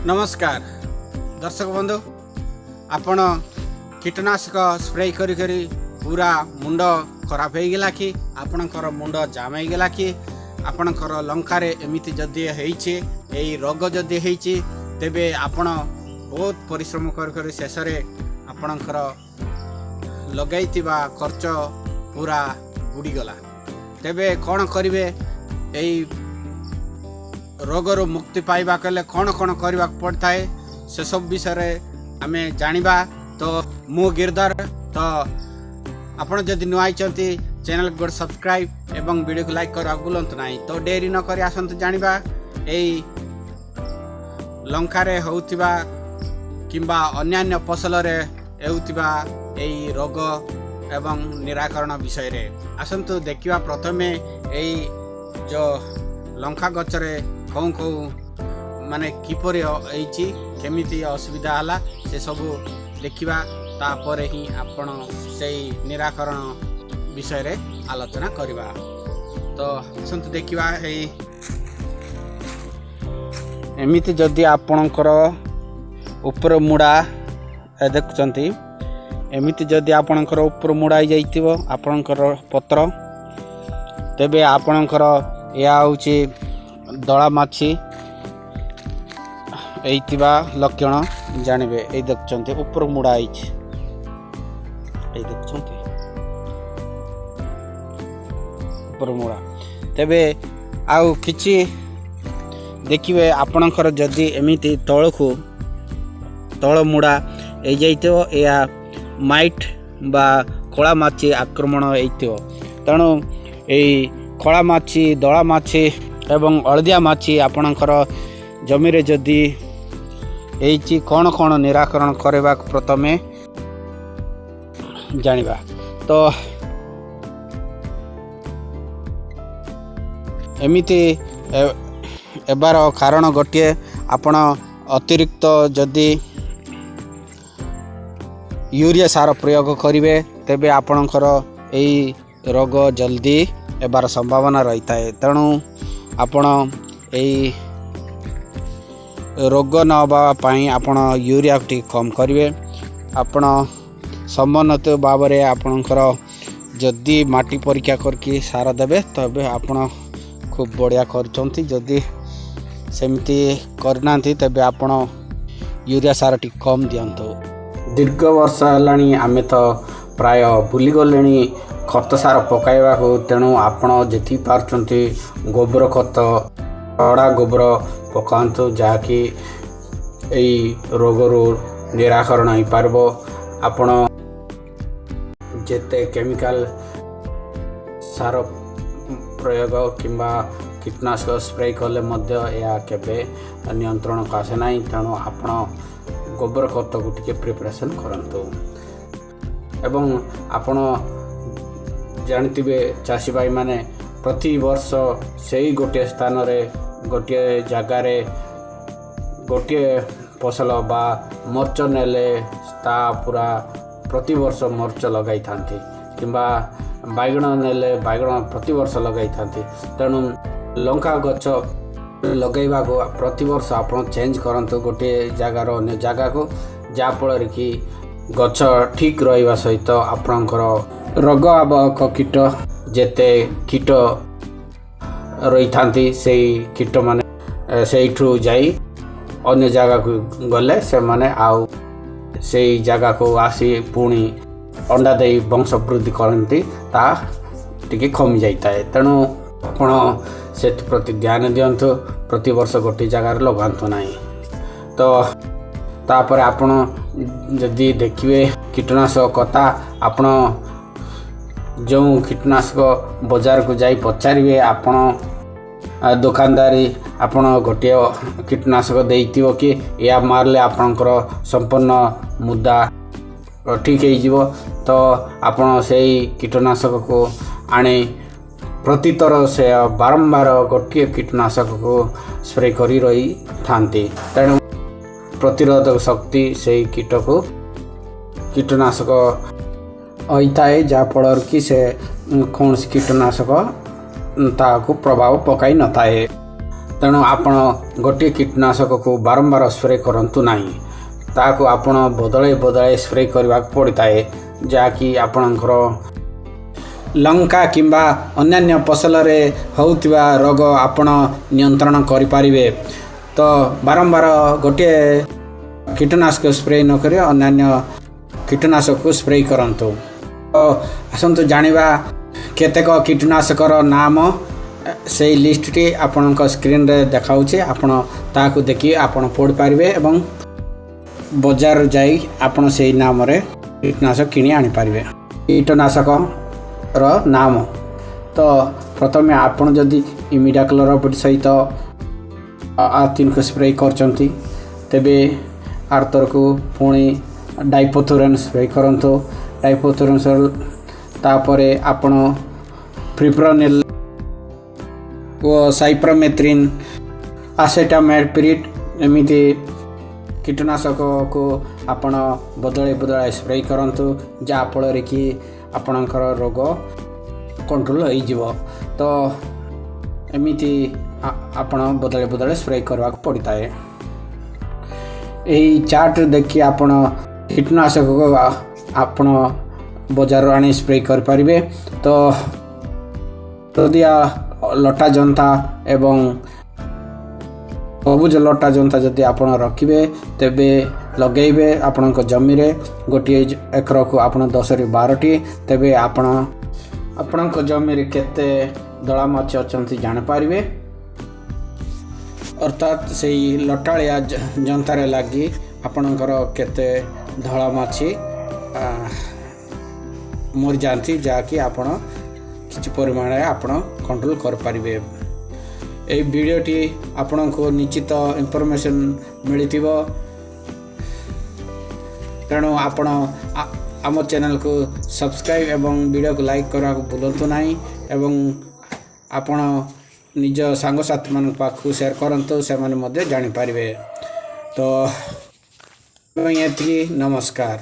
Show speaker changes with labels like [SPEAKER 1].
[SPEAKER 1] नमस्कार दर्शक बंधु आपण कीटनाशक स्प्रे करी करी पूरा मुंड खराब हो गला कि आपणकर मुंड जाम हो गला कि आपणकर लंकारे एमिति जदि होइछि एई रोग जदि होइछि तेबे आपण बहुत परिश्रम कर शेष आपणकर लगैतिबा खर्च पूरा बुड़ीगला तेबे कौन करिवे एई रोगर मुक्ति पाइबा कले कौन कौन करने पड़ता है से सब विषय आम जानिबा। तो मु गिरधर तो आपण जदि नुआ चैनल को सब्सक्राइब एवं वीडियो को लाइक कर भूलंतु नहीं। तो डेरी न करी आसंतु जानिबा एई लंकारे होउतिबा किंबा अन्यान्य फसल रे हेउतिबा एई रोग एवं निराकरण विषय रे आसंतु देखिबा। प्रथमे एई जो लंका गचरे कौन कौ माने किपरि होइछि केमिति असुविधा हला से सब देखिबा तापर ही आपण से निराकरण विषय रे आलोचना करिबा। तो आसंतु देखिबा एमिति जदि आपणकर ऊपर मुड़ा देखुचंती एमिति जदि आपणकर ऊपर मुड़ाई जाइतिबो आपणकर पत्र तेबे आपणकर या होची दला माछी एइतिबा लक्षण जानिबे। ए देखुचंती ऊपर मुड़ा आइछि ए देखुचंती ऊपर मुड़ा तेबे आउ किछि देखिबे आपणकर जदि एमिति तळखु तळ मुड़ा ए जाइतो या माइट बा कला माछी आक्रमण हेइतो तेणु एई कला माछी दला माछी एवं हलदिया माछी आपणकर जमी रे जदि एइछि कौन कौन निराकरण करबा प्रथमे जानिबा। तो एमिति एबार कारण गोटे आपण अतिरिक्त जदि यूरिया सार प्रयोग करिवे तेबे आपणकर एई रोग जल्दी एबार संभावना रही है। तेणु आपण एई रोग न होवाई आपण यूरिया टी कम करेंगे। आपण समन्वित भाव में आपणकर जदि माटी परीक्षा करके सार देवे तबे आपण खूब बढ़िया करछंती जदि सेमती करना तेबे आपण यूरिया सार टी कम दियंतु। दीर्घ वर्ष है आमे तो प्राय भूली गले खत सार पकाइबा को तेणु आपण जेति पारछंती गोबर खत अड़ा गोबर पकांतु जाकि एई रोगरू निराकरण हो पारबो। आपण जेते केमिकल सार प्रयोग किंबा कीटनाशक स्प्रे कले मध्य या केबे नियंत्रण को आसे नाही। तेणु आपण गोबर खत को टिके प्रिपरेशन करंतु एवं आपण जानते चाषी भाई माने प्रति वर्ष से ही गोटे स्थान रे गोटे जगार गोटे फसल बा मर्च नेले ता पूरा प्रति वर्ष मर्च लगाई थांती किंबा बैगण नेले बैगण प्रति वर्ष लगाई थांती। तेणु लंका गछ लगैबा को प्रति वर्ष आपण चेंज करंतु गोटे जगार अन्य जगह को जाफल कि गछ ठीक रहिबा सहित आपणकर रोग आवक कीट जेते कीट रही थांती से कीट माने सेठू जाई अन्य जगह को गले से माने आउ से जगह को आसी पुणी अंडा दे वंश वृद्धि करती ता टिके कमी जाता है। तेणु आपण से प्रति ध्यान दिंतु प्रति वर्ष गोटे जगार लगातु ना। तो तापर आपण जदि देखिए कीटनाशक कथा आपण जो कीटनाशक बाजार को जाई पचारे आपण दुकानदारी आपण गोटे कीटनाशक देइतिबो कि या मारले आपणकर संपूर्ण मुद्दा ठीक हो। तो आपण से कीटनाशक को आने प्रतितर से बारंबार गोटे कीटनाशक को स्प्रे करी रही थांती। तेणु प्रतिरोधक शक्ति से कीट को कीटनाशक होता है जहाँफल कि से कौन कीटनाशक ताको प्रभाव पकाई न थाए। ତେଣୁ ଆପଣ ଗୋଟିଏ କୀଟନାଶକକୁ ବାରମ୍ବାର ସ୍ପ୍ରେ କରନ୍ତୁ ନାହିଁ। ତାହାକୁ ଆପଣ ବଦଳାଇ ସ୍ପ୍ରେ କରିବାକୁ ପଡ଼ିଥାଏ, ଯାହାକି ଆପଣଙ୍କର ଲଙ୍କା କିମ୍ବା ଅନ୍ୟାନ୍ୟ ଫସଲରେ ହେଉଥିବା ରୋଗ ଆପଣ ନିୟନ୍ତ୍ରଣ କରିପାରିବେ। ତ ବାରମ୍ବାର ଗୋଟିଏ କୀଟନାଶକ ସ୍ପ୍ରେ ନକରି ଅନ୍ୟାନ୍ୟ କୀଟନାଶକକୁ ସ୍ପ୍ରେ କରନ୍ତୁ। ତ ଆସନ୍ତୁ ଜାଣିବା କେତେକ କୀଟନାଶକର ନାମ। ସେହି ଲିଷ୍ଟଟି ଆପଣଙ୍କ ସ୍କ୍ରିନ୍ରେ ଦେଖାଉଛି, ଆପଣ ତାହାକୁ ଦେଖି ଆପଣ ପଢ଼ିପାରିବେ ଏବଂ ବଜାର ଯାଇ ଆପଣ ସେହି ନାମରେ କୀଟନାଶକ କିଣି ଆଣିପାରିବେ। କୀଟନାଶକର ନାମ ତ ପ୍ରଥମେ ଆପଣ ଯଦି ଇମିଡାକ୍ଲୋପ୍ରିଡ୍ ସହିତ ଆର୍ଥିନ୍କୁ ସ୍ପ୍ରେ କରୁଛନ୍ତି, ତେବେ ଆର୍ଥରକୁ ପୁଣି ଡାଇପୋଥୋରେନ୍ ସ୍ପ୍ରେ କରନ୍ତୁ। ଡାଇପୋଥୋରେନ୍ ତାପରେ ଆପଣ ଫିପ୍ରୋନିଲ୍ ଓ ସାଇପ୍ରୋମେଥ୍ରିନ୍, ଆସେଟାମିପ୍ରିଡ୍ ଏମିତି କୀଟନାଶକକୁ ଆପଣ ବଦଳାଇ ସ୍ପ୍ରେ କରନ୍ତୁ, ଯାହାଫଳରେ କି ଆପଣଙ୍କର ରୋଗ କଣ୍ଟ୍ରୋଲ୍ ହୋଇଯିବ। ତ ଏମିତି ଆପଣ ବଦଳାଇ ସ୍ପ୍ରେ କରିବାକୁ ପଡ଼ିଥାଏ। ଏହି ଚାର୍ଟ ଦେଖି ଆପଣ କୀଟନାଶକକୁ ଆପଣ ବଜାରରୁ ଆଣି ସ୍ପ୍ରେ କରିପାରିବେ। ତ ହଳଦିଆ ଲଟା ଜନ୍ତା ଏବଂ ସବୁଜ ଲଟା ଜନ୍ତା ଯଦି ଆପଣ ରଖିବେ, ତେବେ ଲଗାଇବେ ଆପଣଙ୍କ ଜମିରେ। ଗୋଟିଏ ଏକରକୁ ଆପଣ 10ରୁ 12ଟି, ତେବେ ଆପଣଙ୍କ ଜମିରେ କେତେ ଦଳା ମାଛି ଅଛନ୍ତି ଜାଣିପାରିବେ। ଅର୍ଥାତ୍ ସେଇ ଲଟାଳିଆ ଜନ୍ତାରେ ଲାଗି ଆପଣଙ୍କର କେତେ ଧଳା ମାଛି ମରିଯାଆନ୍ତି, ଯାହାକି ଆପଣ କିଛି ପରିମାଣରେ ଆପଣ କଣ୍ଟ୍ରୋଲ୍ କରିପାରିବେ। ଏହି ଭିଡ଼ିଓଟି ଆପଣଙ୍କୁ ନିଶ୍ଚିତ ଇନଫର୍ମେସନ୍ ମିଳିଥିବ, ତେଣୁ ଆପଣ ଆମ ଚ୍ୟାନେଲକୁ ସବସ୍କ୍ରାଇବ୍ ଏବଂ ଭିଡ଼ିଓକୁ ଲାଇକ୍ କରିବାକୁ ଭୁଲନ୍ତୁ ନାହିଁ ଏବଂ ଆପଣ ନିଜ ସାଙ୍ଗସାଥିମାନଙ୍କ ପାଖକୁ ସେୟାର କରନ୍ତୁ, ସେମାନେ ମଧ୍ୟ ଜାଣିପାରିବେ। ତ ଏତିକି, ନମସ୍କାର।